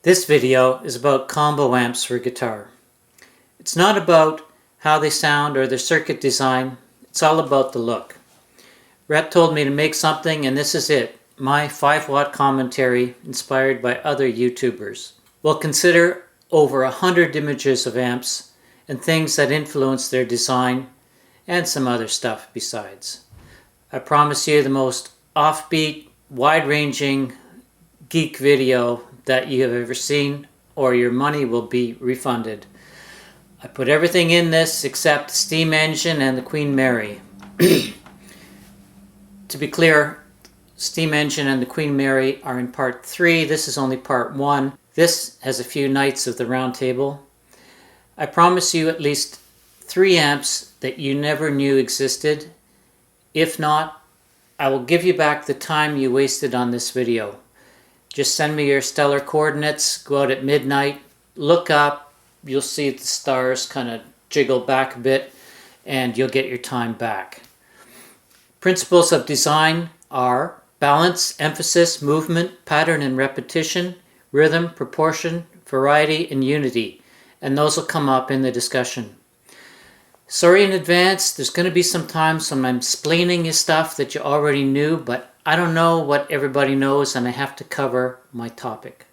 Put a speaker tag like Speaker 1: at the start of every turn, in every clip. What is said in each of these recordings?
Speaker 1: This video is about combo amps for guitar. It's not about how they sound or their circuit design, it's all about the look. Rhett told me to make something and this is it, my 5-watt commentary inspired by other YouTubers. We'll consider over 100 images of amps and things that influence their design and some other stuff besides. I promise you the most offbeat, wide-ranging geek video that you have ever seen, or your money will be refunded. I put everything in this except the steam engine and the Queen Mary. To be clear, steam engine and the Queen Mary are in part 3. This is only part 1. This has a few Knights of the Round Table. I promise you at least 3 amps that you never knew existed. If not, I will give you back the time you wasted on this video. Just send me your stellar coordinates, go out at midnight, look up, you'll see the stars kind of jiggle back a bit, and you'll get your time back. Principles of design are balance, emphasis, movement, pattern and repetition, rhythm, proportion, variety, and unity. And those will come up in the discussion. Sorry in advance, there's going to be some times when I'm explaining you stuff that you already knew, but I don't know what everybody knows and I have to cover my topic.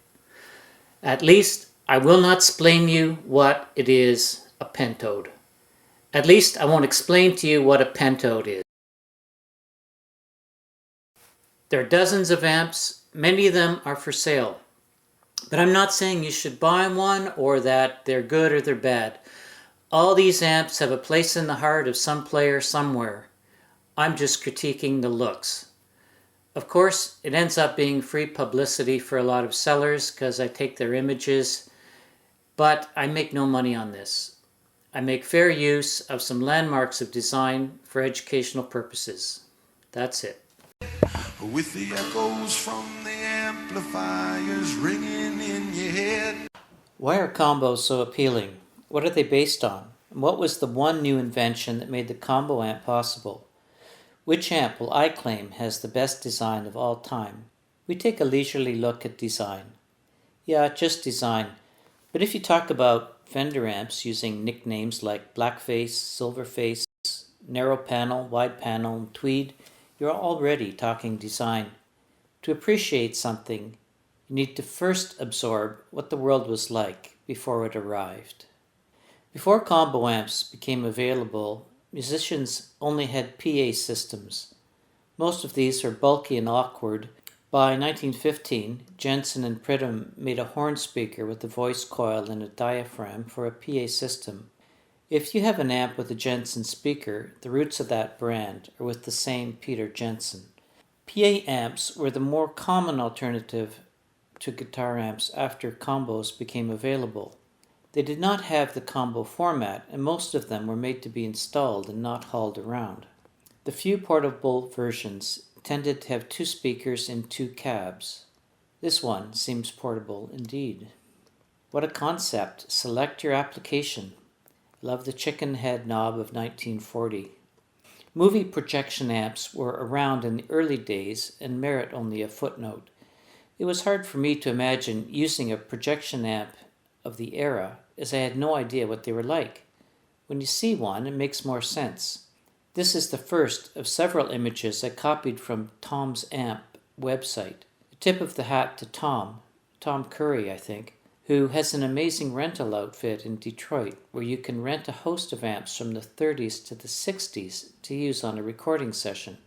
Speaker 1: At least I will not explain you what it is a pentode. At least I won't explain to you what a pentode is. There are dozens of amps, many of them are for sale. But I'm not saying you should buy one or that they're good or they're bad. All these amps have a place in the heart of some player somewhere. I'm just critiquing the looks. Of course, it ends up being free publicity for a lot of sellers because I take their images, but I make no money on this. I make fair use of some landmarks of design for educational purposes. That's it.
Speaker 2: With the echoes from the amplifiers ringing in your head.
Speaker 1: Why are combos so appealing? What are they based on? And what was the one new invention that made the combo amp possible? Which amp will I claim has the best design of all time? We take a leisurely look at design. Yeah, just design. But if you talk about Fender amps using nicknames like Blackface, Silverface, Narrow Panel, Wide Panel, and Tweed, you're already talking design. To appreciate something, you need to first absorb what the world was like before it arrived. Before combo amps became available, musicians only had PA systems. Most of these were bulky and awkward. By 1915, Jensen and Pridham made a horn speaker with a voice coil and a diaphragm for a PA system. If you have an amp with a Jensen speaker, the roots of that brand are with the same Peter Jensen. PA amps were the more common alternative to guitar amps after combos became available. They did not have the combo format, and most of them were made to be installed and not hauled around. The few portable versions tended to have 2 speakers in 2 cabs. This one seems portable indeed. What a concept! Select your application. Love the chicken head knob of 1940. Movie projection amps were around in the early days and merit only a footnote. It was hard for me to imagine using a projection amp of the era, as I had no idea what they were like. When you see one, it makes more sense. This is the first of several images I copied from Tom's Amp website. A tip of the hat to Tom Curry, I think, who has an amazing rental outfit in Detroit where you can rent a host of amps from the 30s to the 60s to use on a recording session.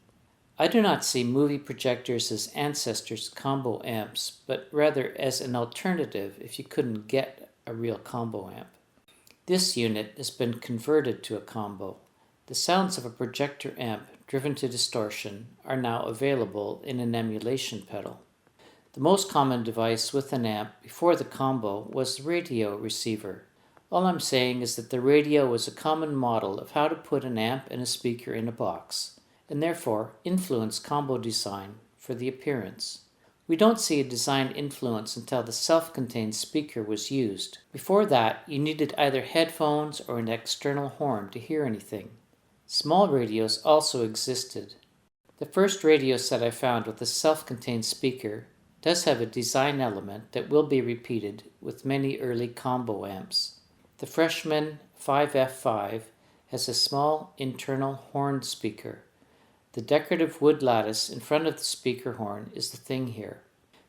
Speaker 1: I do not see movie projectors as ancestors to combo amps, but rather as an alternative if you couldn't get a real combo amp. This unit has been converted to a combo. The sounds of a projector amp driven to distortion are now available in an emulation pedal. The most common device with an amp before the combo was the radio receiver. All I'm saying is that the radio was a common model of how to put an amp and a speaker in a box, and therefore influenced combo design for the appearance. We don't see a design influence until the self-contained speaker was used. Before that, you needed either headphones or an external horn to hear anything. Small radios also existed. The first radio set I found with a self-contained speaker does have a design element that will be repeated with many early combo amps. The Freshman 5F5 has a small internal horn speaker. The decorative wood lattice in front of the speaker horn is the thing here.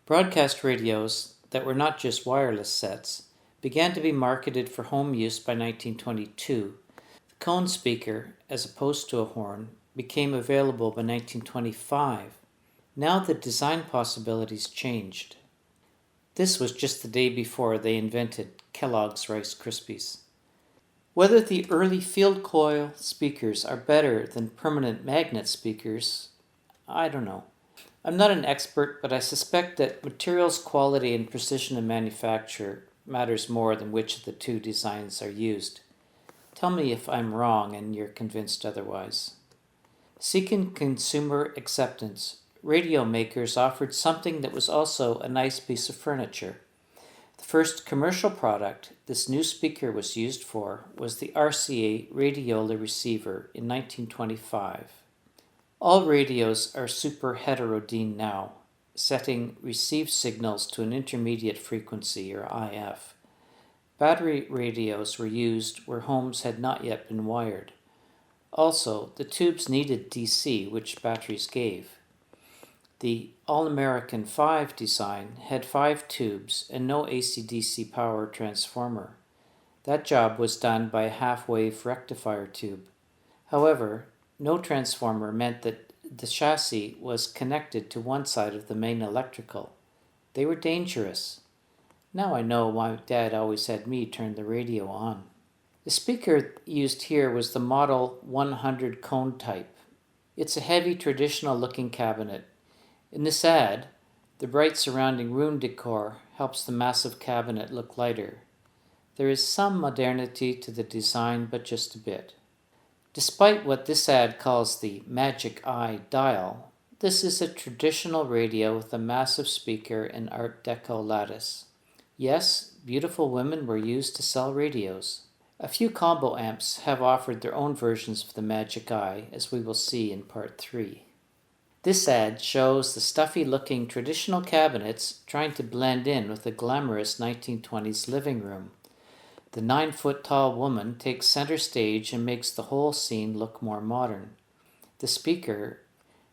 Speaker 1: Broadcast radios that were not just wireless sets began to be marketed for home use by 1922. The cone speaker, as opposed to a horn, became available by 1925. Now the design possibilities changed. This was just the day before they invented Kellogg's Rice Krispies. Whether the early field coil speakers are better than permanent magnet speakers, I don't know. I'm not an expert, but I suspect that materials quality and precision in manufacture matters more than which of the two designs are used. Tell me if I'm wrong and you're convinced otherwise. Seeking consumer acceptance, radio makers offered something that was also a nice piece of furniture. The first commercial product this new speaker was used for was the RCA Radiola receiver in 1925. All radios are super heterodyne now, setting received signals to an intermediate frequency, or IF. Battery radios were used where homes had not yet been wired. Also, the tubes needed DC, which batteries gave. The All-American 5 design had 5 tubes and no AC-DC power transformer. That job was done by a half-wave rectifier tube. However, no transformer meant that the chassis was connected to one side of the main electrical. They were dangerous. Now I know why Dad always had me turn the radio on. The speaker used here was the Model 100 cone type. It's a heavy, traditional-looking cabinet. In this ad, the bright surrounding room decor helps the massive cabinet look lighter. There is some modernity to the design, but just a bit. Despite what this ad calls the Magic Eye dial, this is a traditional radio with a massive speaker and Art Deco lattice. Yes, beautiful women were used to sell radios. A few combo amps have offered their own versions of the Magic Eye, as we will see in Part 3. This ad shows the stuffy-looking traditional cabinets trying to blend in with the glamorous 1920s living room. The 9-foot-tall woman takes center stage and makes the whole scene look more modern. The speaker,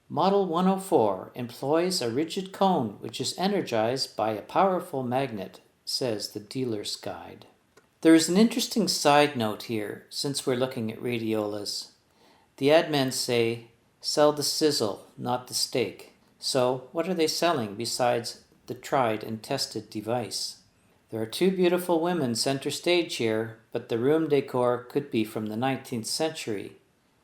Speaker 1: Model 104, employs a rigid cone which is energized by a powerful magnet, says the dealer's guide. There is an interesting side note here, since we're looking at radiolas. The ad men say, "Sell the sizzle, not the steak." So, what are they selling besides the tried and tested device? There are 2 beautiful women center stage here, but the room decor could be from the 19th century.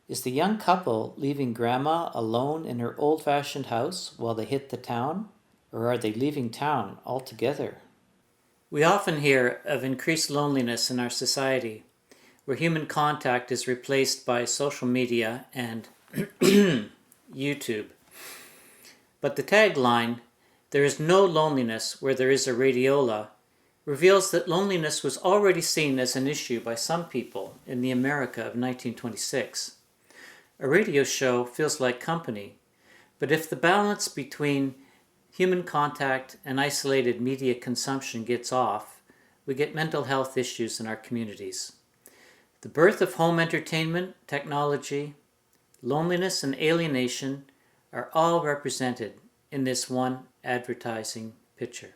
Speaker 1: Is the young couple leaving Grandma alone in her old-fashioned house while they hit the town? Or are they leaving town altogether? We often hear of increased loneliness in our society, where human contact is replaced by social media and YouTube. But the tagline, "There is no loneliness where there is a radiola," reveals that loneliness was already seen as an issue by some people in the America of 1926. A radio show feels like company, but if the balance between human contact and isolated media consumption gets off, we get mental health issues in our communities. The birth of home entertainment, technology, loneliness, and alienation are all represented in this one advertising picture.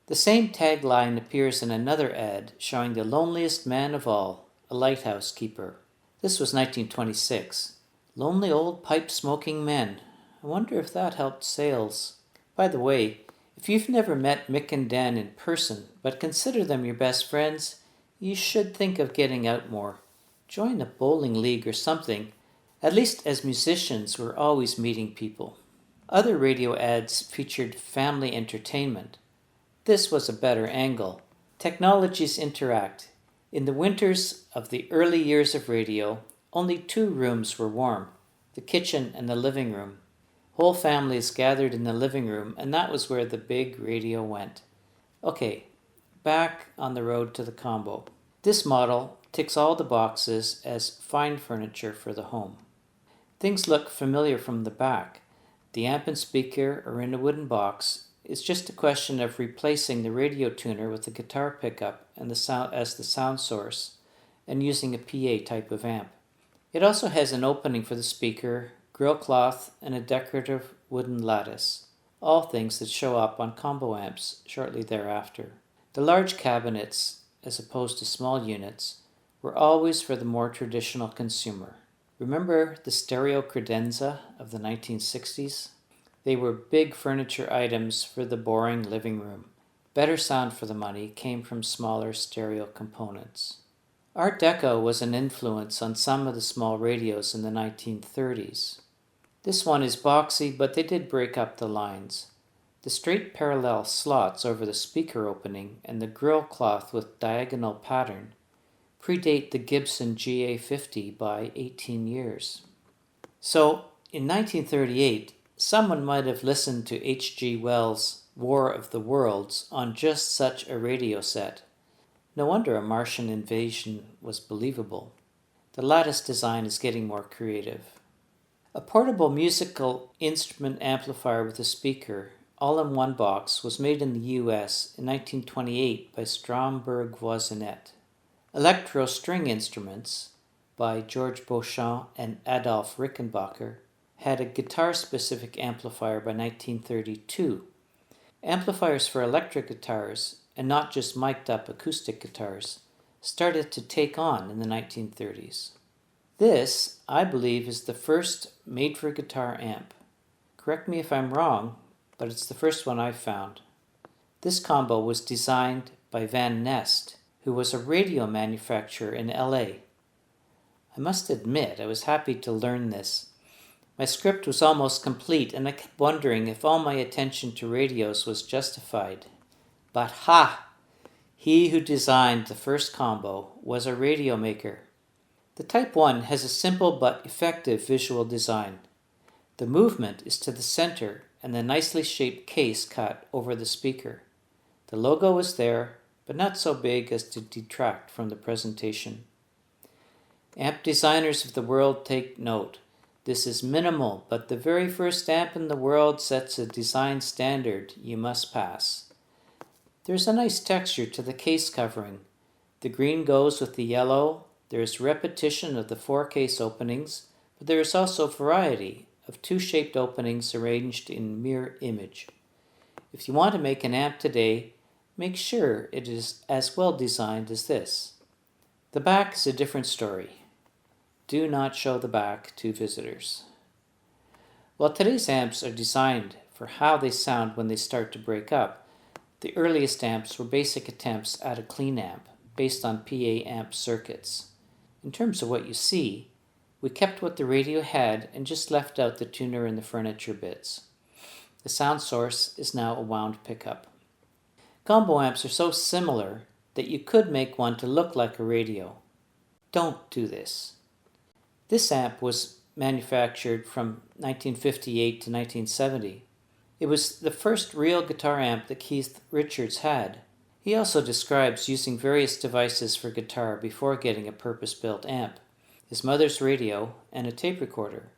Speaker 1: The same tagline appears in another ad showing the loneliest man of all, a lighthouse keeper. This was 1926. Lonely old pipe-smoking men. I wonder if that helped sales. By the way, if you've never met Mick and Dan in person, but consider them your best friends, you should think of getting out more. Join a bowling league or something. At least as musicians, we're always meeting people. Other radio ads featured family entertainment. This was a better angle. Technologies interact. In the winters of the early years of radio, only 2 rooms were warm, the kitchen and the living room. Whole families gathered in the living room, and that was where the big radio went. Okay, back on the road to the combo. This model ticks all the boxes as fine furniture for the home. Things look familiar from the back. The amp and speaker are in a wooden box, It's just a question of replacing the radio tuner with a guitar pickup and the sound as the sound source and using a PA type of amp. It also has an opening for the speaker, grill cloth, and a decorative wooden lattice, all things that show up on combo amps shortly thereafter. The large cabinets, as opposed to small units, were always for the more traditional consumer. Remember the stereo credenza of the 1960s? They were big furniture items for the boring living room. Better sound for the money came from smaller stereo components. Art Deco was an influence on some of the small radios in the 1930s. This one is boxy, but they did break up the lines. The straight parallel slots over the speaker opening and the grill cloth with diagonal pattern predate the Gibson GA50 by 18 years. So, in 1938, someone might have listened to H.G. Wells' War of the Worlds on just such a radio set. No wonder a Martian invasion was believable. The lattice design is getting more creative. A portable musical instrument amplifier with a speaker, all in one box, was made in the US in 1928 by Stromberg Voisinet. Electro string instruments, by George Beauchamp and Adolf Rickenbacker, had a guitar-specific amplifier by 1932. Amplifiers for electric guitars, and not just mic'd-up acoustic guitars, started to take on in the 1930s. This, I believe, is the first made-for-guitar amp. Correct me if I'm wrong, but it's the first one I've found. This combo was designed by Van Nest, who was a radio manufacturer in LA. I must admit, I was happy to learn this. My script was almost complete, and I kept wondering if all my attention to radios was justified. But ha! He who designed the first combo was a radio maker. The Type 1 has a simple but effective visual design. The movement is to the center and the nicely shaped case cut over the speaker. The logo is there, but not so big as to detract from the presentation. Amp designers of the world, take note. This is minimal, but the very first amp in the world sets a design standard you must pass. There's a nice texture to the case covering. The green goes with the yellow. There is repetition of the 4 case openings, but there is also variety of 2 shaped openings arranged in mirror image. If you want to make an amp today, make sure it is as well designed as this. The back is a different story. Do not show the back to visitors. While today's amps are designed for how they sound when they start to break up, the earliest amps were basic attempts at a clean amp based on PA amp circuits. In terms of what you see, we kept what the radio had and just left out the tuner and the furniture bits. The sound source is now a wound pickup. Combo amps are so similar that you could make one to look like a radio. Don't do this. This amp was manufactured from 1958 to 1970. It was the first real guitar amp that Keith Richards had. He also describes using various devices for guitar before getting a purpose-built amp, his mother's radio, and a tape recorder.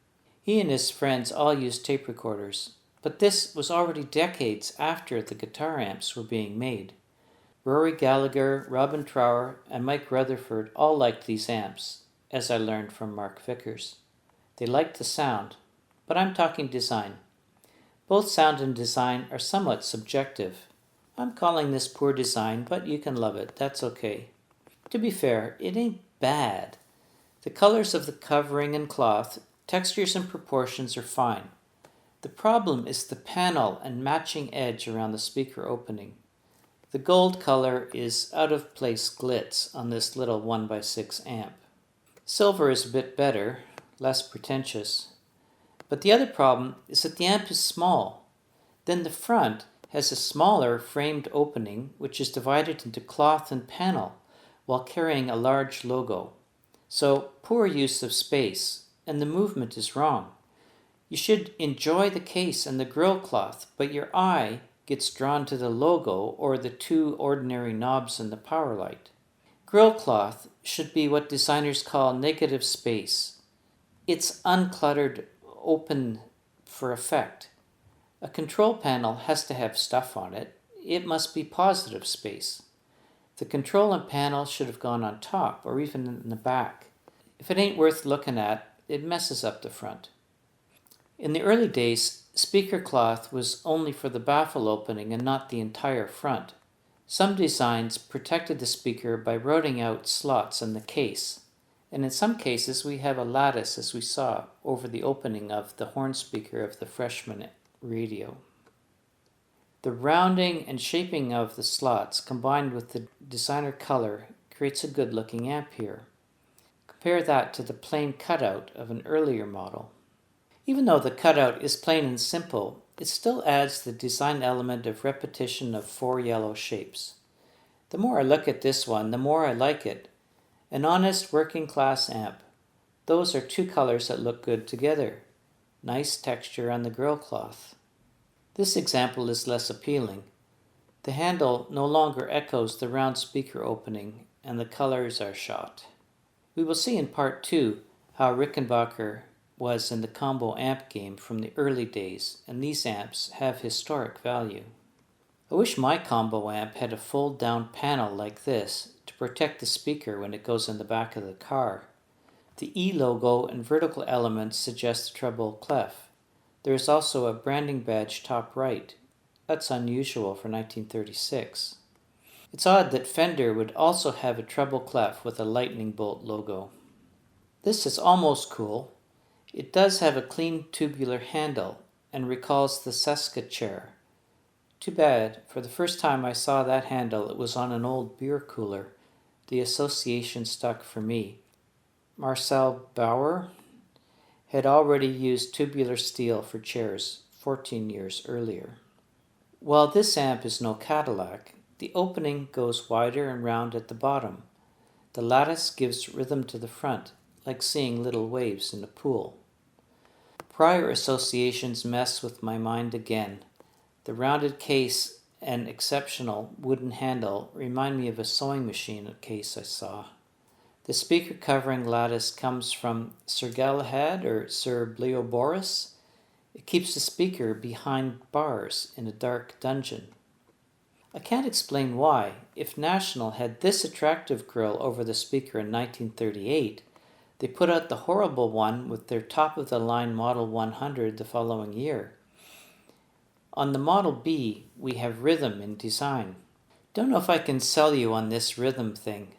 Speaker 1: He and his friends all used tape recorders, but this was already decades after the guitar amps were being made. Rory Gallagher, Robin Trower, and Mike Rutherford all liked these amps, as I learned from Mark Vickers. They liked the sound, but I'm talking design. Both sound and design are somewhat subjective. I'm calling this poor design, but you can love it, that's okay. To be fair, it ain't bad. The colors of the covering and cloth, textures and proportions are fine. The problem is the panel and matching edge around the speaker opening. The gold color is out-of-place glitz on this little 1x6 amp. Silver is a bit better, less pretentious. But the other problem is that the amp is small. Then the front has a smaller framed opening which is divided into cloth and panel while carrying a large logo. So poor use of space, and the movement is wrong. You should enjoy the case and the grill cloth, but your eye gets drawn to the logo or the 2 ordinary knobs in the power light. Grill cloth should be what designers call negative space. It's uncluttered, open for effect. A control panel has to have stuff on it. It must be positive space. The control panel should have gone on top or even in the back. If it ain't worth looking at, it messes up the front. In the early days, speaker cloth was only for the baffle opening and not the entire front. Some designs protected the speaker by routing out slots in the case, and in some cases we have a lattice, as we saw, over the opening of the horn speaker of the freshman radio. The rounding and shaping of the slots combined with the designer color creates a good looking amp here. Compare that to the plain cutout of an earlier model. Even though the cutout is plain and simple, it still adds the design element of repetition of 4 yellow shapes. The more I look at this one, the more I like it. An honest working class amp. Those are 2 colors that look good together. Nice texture on the grill cloth. This example is less appealing. The handle no longer echoes the round speaker opening, and the colors are shot. We will see in part 2 how Rickenbacker was in the combo amp game from the early days, and these amps have historic value. I wish my combo amp had a fold down panel like this to protect the speaker when it goes in the back of the car. The E logo and vertical elements suggest the treble clef. There is also a branding badge top right. That's unusual for 1936. It's odd that Fender would also have a treble clef with a lightning bolt logo. This is almost cool. It does have a clean tubular handle and recalls the Seska chair. Too bad, for the first time I saw that handle, it was on an old beer cooler. The association stuck for me. Marcel Bauer had already used tubular steel for chairs 14 years earlier. While this amp is no Cadillac, the opening goes wider and round at the bottom. The lattice gives rhythm to the front, like seeing little waves in a pool. Prior associations mess with my mind again. The rounded case and exceptional wooden handle remind me of a sewing machine case I saw. The speaker covering lattice comes from Sir Galahad or Sir Bleoboris. It keeps the speaker behind bars in a dark dungeon. I can't explain why, if National had this attractive grille over the speaker in 1938, they put out the horrible one with their top-of-the-line Model 100 the following year. On the Model B, we have rhythm in design. Don't know if I can sell you on this rhythm thing.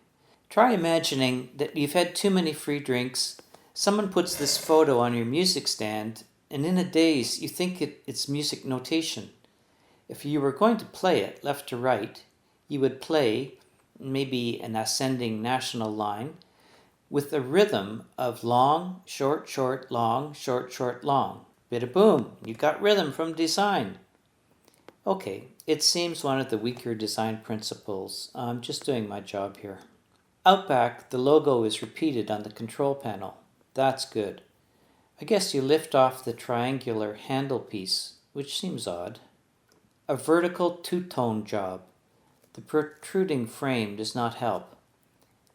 Speaker 1: Try imagining that you've had too many free drinks, someone puts this photo on your music stand, and in a daze you think it's music notation. If you were going to play it left to right, you would play maybe an ascending National line with a rhythm of long, short, short, long, short, short, long. Bida boom, you got rhythm from design. Okay, it seems one of the weaker design principles. I'm just doing my job here. Out back, the logo is repeated on the control panel. That's good. I guess you lift off the triangular handle piece, which seems odd. A vertical two-tone job. The protruding frame does not help.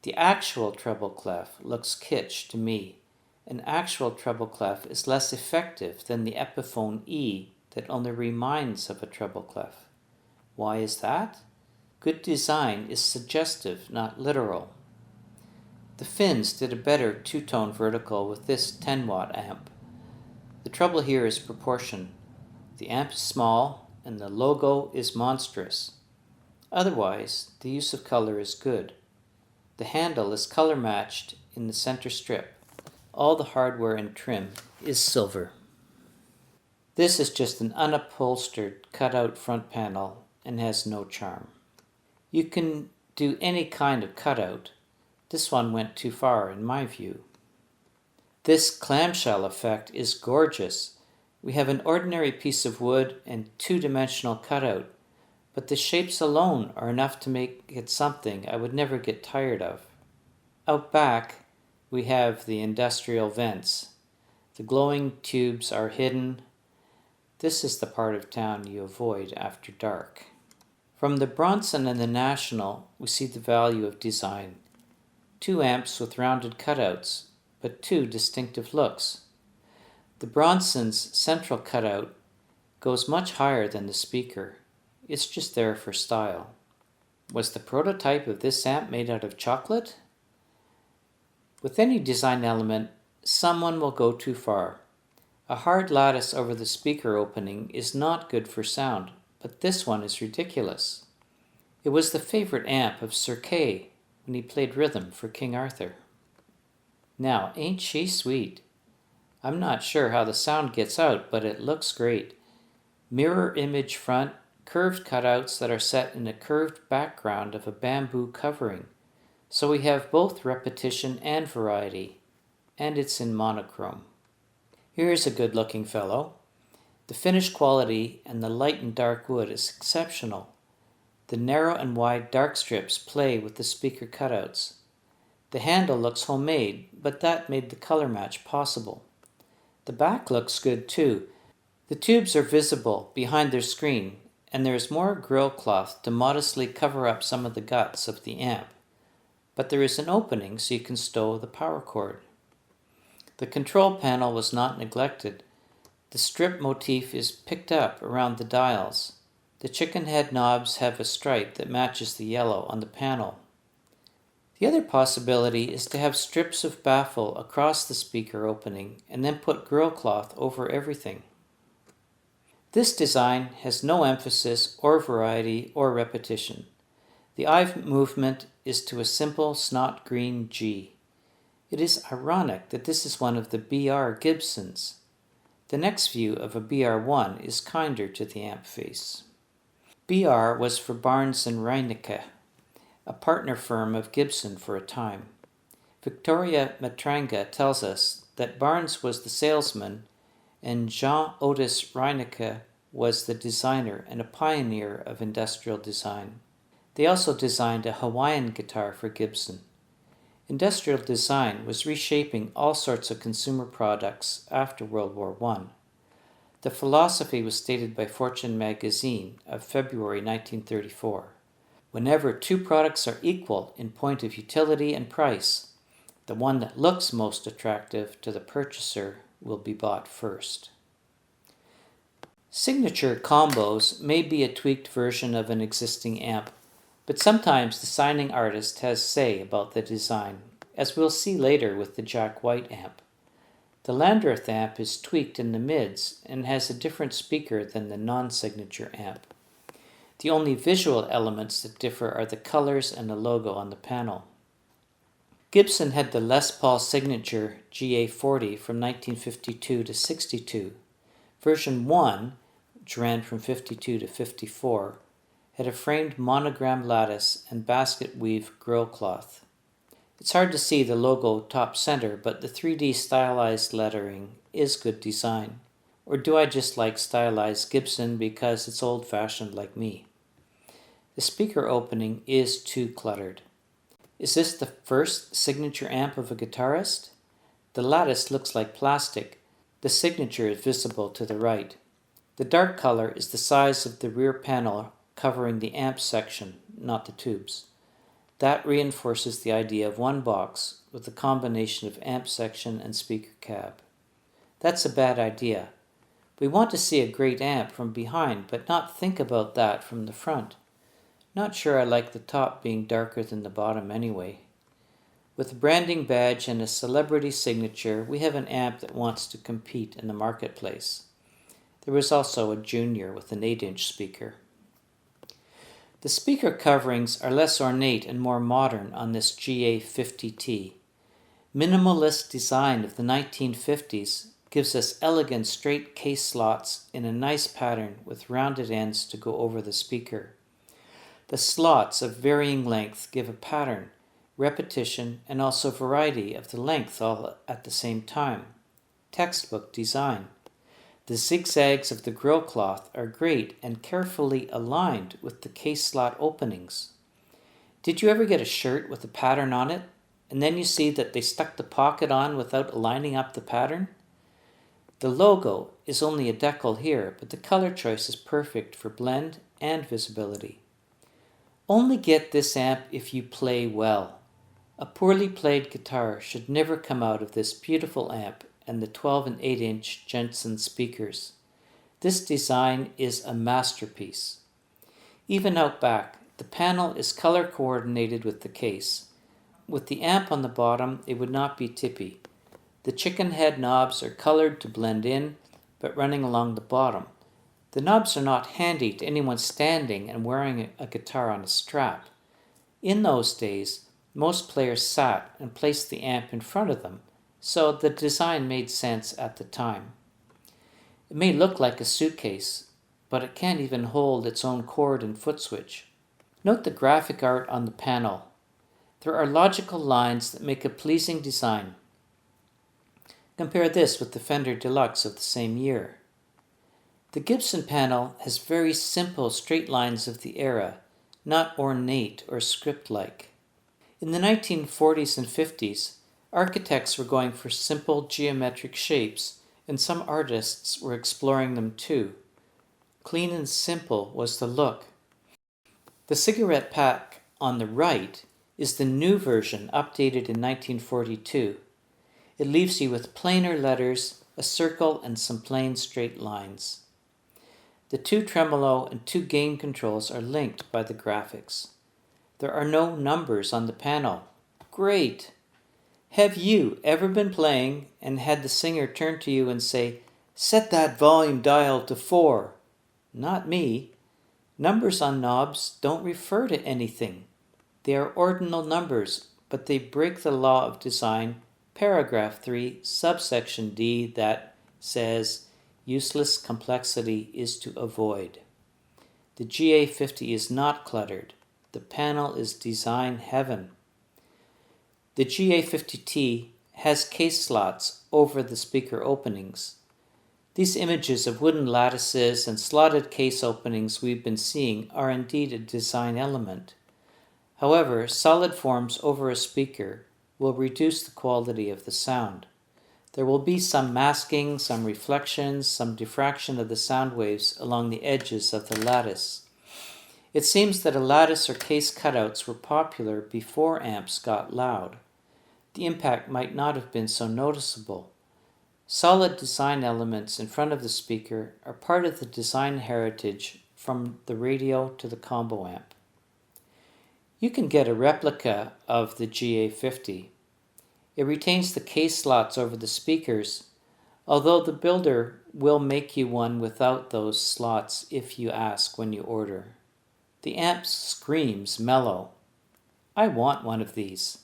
Speaker 1: The actual treble clef looks kitsch to me. An actual treble clef is less effective than the Epiphone E that only reminds of a treble clef. Why is that? Good design is suggestive, not literal. The Finns did a better two-tone vertical with this 10-watt amp. The trouble here is proportion. The amp is small and the logo is monstrous. Otherwise, the use of color is good. The handle is color matched in the center strip. All the hardware and trim is silver. This is just an unupholstered cutout front panel and has no charm. You can do any kind of cutout. This one went too far in my view. This clamshell effect is gorgeous. We have an ordinary piece of wood and two-dimensional cutout, but the shapes alone are enough to make it something I would never get tired of. Out back, we have the industrial vents. The glowing tubes are hidden. This is the part of town you avoid after dark. From the Bronson and the National, we see the value of design. 2 amps with rounded cutouts, but 2 distinctive looks. The Bronson's central cutout goes much higher than the speaker. It's just there for style. Was the prototype of this amp made out of chocolate? With any design element, someone will go too far. A hard lattice over the speaker opening is not good for sound, but this one is ridiculous. It was the favorite amp of Sir Kay when he played rhythm for King Arthur. Now, ain't she sweet? I'm not sure how the sound gets out, but it looks great. Mirror image front, curved cutouts that are set in a curved background of a bamboo covering. So we have both repetition and variety, and it's in monochrome. Here's a good-looking fellow. The finish quality and the light and dark wood is exceptional. The narrow and wide dark strips play with the speaker cutouts. The handle looks homemade, but that made the color match possible. The back looks good too. The tubes are visible behind their screen, and there is more grill cloth to modestly cover up some of the guts of the amp. But there is an opening so you can stow the power cord. The control panel was not neglected. The strip motif is picked up around the dials. The chicken head knobs have a stripe that matches the yellow on the panel. The other possibility is to have strips of baffle across the speaker opening and then put grill cloth over everything. This design has no emphasis or variety or repetition. The eye movement is to a simple snot green G. It is ironic that this is one of the BR Gibsons. The next view of a BR1 is kinder to the amp face. BR was for Barnes and Reinecke, a partner firm of Gibson for a time. Victoria Matranga tells us that Barnes was the salesman and Jean Otis Reinecke was the designer and a pioneer of industrial design. They also designed a Hawaiian guitar for Gibson. Industrial design was reshaping all sorts of consumer products after World War I. The philosophy was stated by Fortune magazine of February 1934. Whenever two products are equal in point of utility and price, the one that looks most attractive to the purchaser will be bought first. Signature combos may be a tweaked version of an existing amp, but sometimes the signing artist has say about the design, as we'll see later with the Jack White amp. The Landreth amp is tweaked in the mids and has a different speaker than the non-signature amp. The only visual elements that differ are the colors and the logo on the panel. Gibson had the Les Paul Signature GA40 from 1952 to 62. Version 1, which ran from 52 to 54, had a framed monogram lattice and basket weave grill cloth. It's hard to see the logo top center, but the 3D stylized lettering is good design. Or do I just like stylized Gibson because it's old-fashioned like me? The speaker opening is too cluttered. Is this the first signature amp of a guitarist? The lattice looks like plastic. The signature is visible to the right. The dark color is the size of the rear panel covering the amp section, not the tubes. That reinforces the idea of one box with a combination of amp section and speaker cab. That's a bad idea. We want to see a great amp from behind, but not think about that from the front. Not sure I like the top being darker than the bottom anyway. With a branding badge and a celebrity signature, we have an amp that wants to compete in the marketplace. There was also a Junior with an 8-inch speaker. The speaker coverings are less ornate and more modern on this GA50T. Minimalist design of the 1950s gives us elegant straight case slots in a nice pattern with rounded ends to go over the speaker. The slots of varying length give a pattern, repetition, and also variety of the length all at the same time. Textbook design. The zigzags of the grill cloth are great and carefully aligned with the case slot openings. Did you ever get a shirt with a pattern on it, and then you see that they stuck the pocket on without lining up the pattern? The logo is only a decal here, but the color choice is perfect for blend and visibility. Only get this amp if you play well. A poorly played guitar should never come out of this beautiful amp and the 12 and 8-inch Jensen speakers. This design is a masterpiece. Even out back, the panel is color coordinated with the case. With the amp on the bottom, it would not be tippy. The chicken head knobs are colored to blend in, but running along the bottom. The knobs are not handy to anyone standing and wearing a guitar on a strap. In those days, most players sat and placed the amp in front of them, so the design made sense at the time. It may look like a suitcase, but it can't even hold its own cord and foot switch. Note the graphic art on the panel. There are logical lines that make a pleasing design. Compare this with the Fender Deluxe of the same year. The Gibson panel has very simple straight lines of the era, not ornate or script-like. In the 1940s and 50s, architects were going for simple geometric shapes, and some artists were exploring them too. Clean and simple was the look. The cigarette pack on the right is the new version, updated in 1942. It leaves you with plainer letters, a circle, and some plain straight lines. The two tremolo and two gain controls are linked by the graphics. There are no numbers on the panel. Great! Have you ever been playing and had the singer turn to you and say, "Set that volume dial to 4"? Not me. Numbers on knobs don't refer to anything. They are ordinal numbers, but they break the law of design, paragraph 3, subsection D, that says, useless complexity is to avoid. The GA50 is not cluttered. The panel is design heaven. The GA50T has case slots over the speaker openings. These images of wooden lattices and slotted case openings we've been seeing are indeed a design element. However, solid forms over a speaker will reduce the quality of the sound. There will be some masking, some reflections, some diffraction of the sound waves along the edges of the lattice. It seems that a lattice or case cutouts were popular before amps got loud. The impact might not have been so noticeable. Solid design elements in front of the speaker are part of the design heritage from the radio to the combo amp. You can get a replica of the GA50. It retains the case slots over the speakers, although the builder will make you one without those slots if you ask when you order. The amp screams mellow. I want one of these.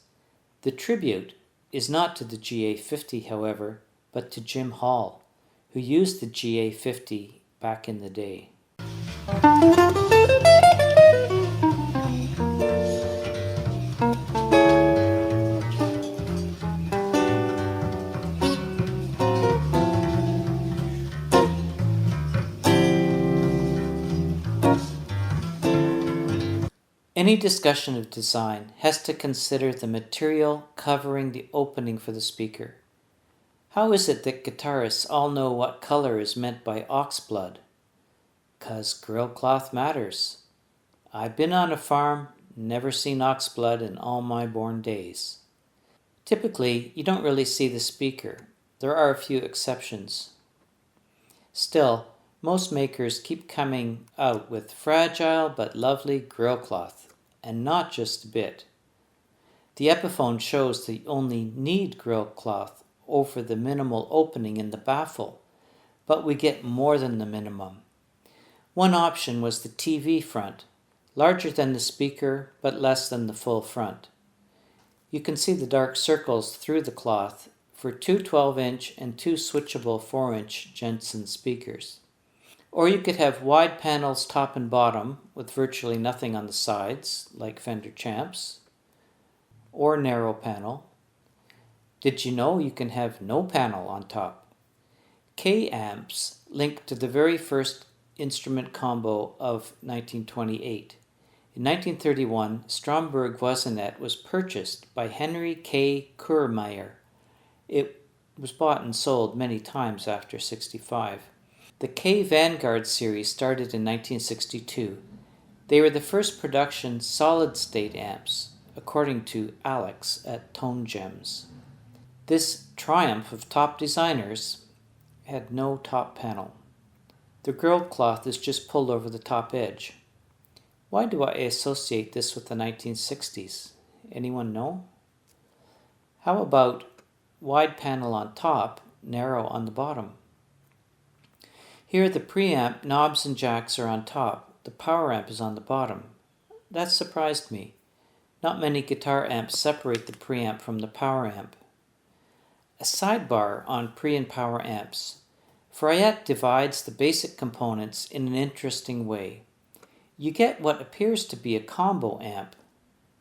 Speaker 1: The tribute is not to the GA50, however, but to Jim Hall, who used the GA50 back in the day. Any discussion of design has to consider the material covering the opening for the speaker. How is it that guitarists all know what color is meant by oxblood? 'Cause grill cloth matters. I've been on a farm, never seen oxblood in all my born days. Typically, you don't really see the speaker. There are a few exceptions. Still, most makers keep coming out with fragile but lovely grill cloth, and not just a bit. The Epiphone shows that you only need grill cloth over the minimal opening in the baffle, but we get more than the minimum. One option was the TV front, larger than the speaker but less than the full front. You can see the dark circles through the cloth for two 12-inch and two switchable 4-inch Jensen speakers. Or you could have wide panels top and bottom with virtually nothing on the sides, like Fender Champs, or narrow panel. Did you know you can have no panel on top? K-amps link to the very first instrument combo of 1928. In 1931, Stromberg Voisinet was purchased by Henry K. Kurmeyer. It was bought and sold many times after 65. The K Vanguard series started in 1962. They were the first production solid-state amps, according to Alex at Tone Gems. This triumph of top designers had no top panel. The grill cloth is just pulled over the top edge. Why do I associate this with the 1960s? Anyone know? How about wide panel on top, narrow on the bottom? Here the preamp knobs and jacks are on top. The power amp is on the bottom. That surprised me. Not many guitar amps separate the preamp from the power amp. A sidebar on pre and power amps. Fryette divides the basic components in an interesting way. You get what appears to be a combo amp.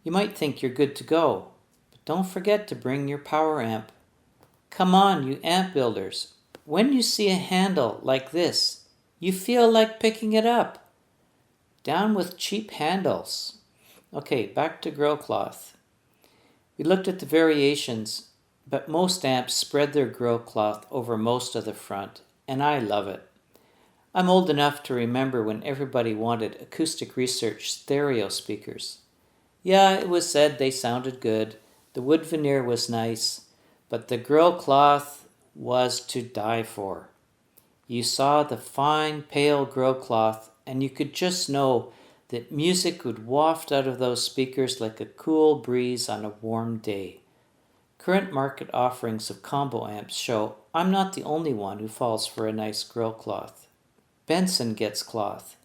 Speaker 1: You might think you're good to go, but don't forget to bring your power amp. Come on, you amp builders. When you see a handle like this, you feel like picking it up. Down with cheap handles. Okay, back to grill cloth. We looked at the variations, but most amps spread their grill cloth over most of the front, and I love it. I'm old enough to remember when everybody wanted Acoustic Research stereo speakers. Yeah, it was said they sounded good, the wood veneer was nice, but the grill cloth was to die for. You saw the fine, pale grill cloth, and you could just know that music would waft out of those speakers like a cool breeze on a warm day. Current market offerings of combo amps show I'm not the only one who falls for a nice grill cloth. Benson gets cloth.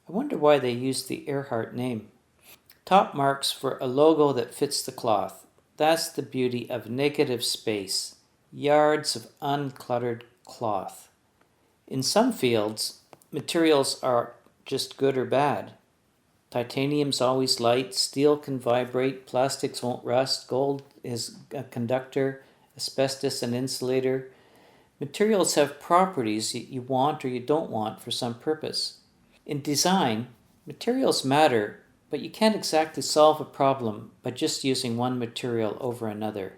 Speaker 1: I wonder why they used the Earhart name. Top marks for a logo that fits the cloth. That's the beauty of negative space. Yards of uncluttered cloth. In some fields, materials are just good or bad. Titanium's always light, steel can vibrate, plastics won't rust, gold is a conductor, asbestos an insulator. Materials have properties you want or you don't want for some purpose. In design, materials matter, but you can't exactly solve a problem by just using one material over another.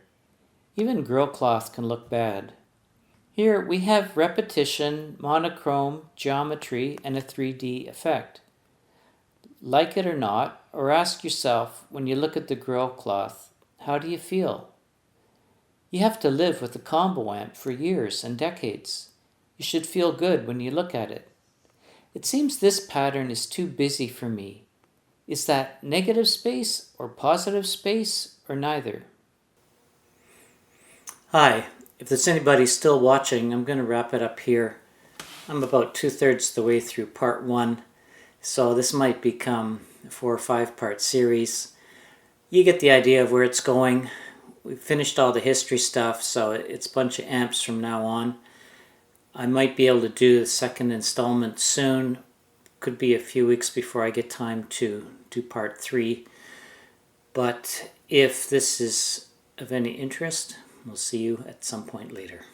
Speaker 1: Even grill cloth can look bad. Here we have repetition, monochrome, geometry, and a 3D effect. Like it or not, or ask yourself when you look at the grill cloth, how do you feel? You have to live with a combo amp for years and decades. You should feel good when you look at it. It seems this pattern is too busy for me. Is that negative space or positive space or neither? Hi, if there's anybody still watching, I'm going to wrap it up here. I'm about 2/3 the way through part 1, so this might become a 4 or 5 part series. You get the idea of where it's going. We've finished all the history stuff, so it's a bunch of amps from now on. I might be able to do the second installment soon. Could be a few weeks before I get time to do part 3. But if this is of any interest, we'll see you at some point later.